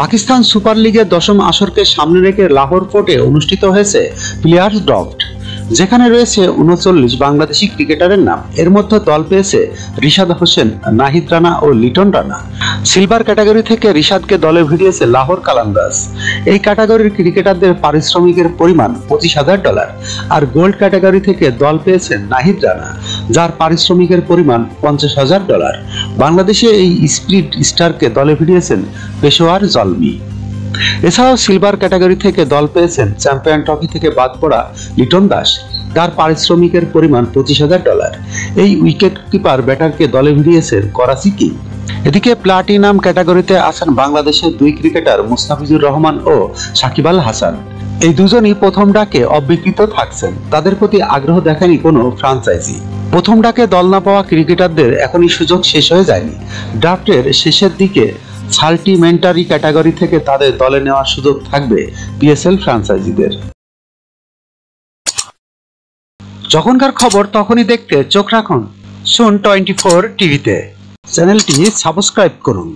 Pakistan super লিগের দশম আসরকে সামনে রেখে লাহোর ফোর্টে অনুষ্ঠিত হয়েছে প্লেয়ার্স ড্রাফট, যেখানে রয়েছে ৩৯ বাংলাদেশি ক্রিকেটারের নাম। এর মধ্যে দল পেয়েছে রিশাদ হোসেন, নাহিদ রানা ও লিটন রানা। সিলভার ক্যাটাগরি থেকে রিশাদকে দলে ভিড়িয়েছে লাহোর কালান্দার্স। এই ক্যাটাগরির ক্রিকেটারদের পারিশ্রমিকের পরিমাণ $২৫,০০০, আর গোল্ড ক্যাটাগরি থেকে দল পেয়েছেন নাহিদ রানা, যার পারিশ্রমিকের পরিমাণ $৫০,০০০। বাংলাদেশে এই স্প্লিট স্টারকে দলে ভিড়িয়েছেন পেশোয়ার জলমি। এছাড়াও সিলভার ক্যাটাগরি থেকে দল পেয়েছেন চ্যাম্পিয়ন ট্রফি থেকে বাদ পড়া লিটন দাস, তার পারিশ্রমিকের পরিমাণ $২৫,০০০। এই উইকেট কিপার ব্যাটারকে দলে ভিড়িয়েছেন করাচি কিং। এদিকে প্লাটিনাম ক্যাটাগরিতে আছেন বাংলাদেশের দুই ক্রিকেটার মুস্তাফিজুর রহমান ও সাকিব আল হাসান। এই দুজনই প্রথম ডাকে অবিকৃত থাকছেন, তাদের প্রতি আগ্রহ দেখায়নি কোনো ফ্রাঞ্চাইজি। প্রথম ডাকে দল না পাওয়া ক্রিকেটারদের এখনই সুযোগ শেষ হয়ে যায়নি। ড্রাফটের শেষের দিকে সাপ্লিমেন্টারি ক্যাটাগরি থেকে তাদের দলে নেওয়ার সুযোগ থাকবে পিএসএল ফ্র্যাঞ্চাইজিদের। যখনকার খবর তখনই দেখতে চোখ রাখুন সুন 24 টিভিতে। চ্যানেলটি সাবস্ক্রাইব করুন।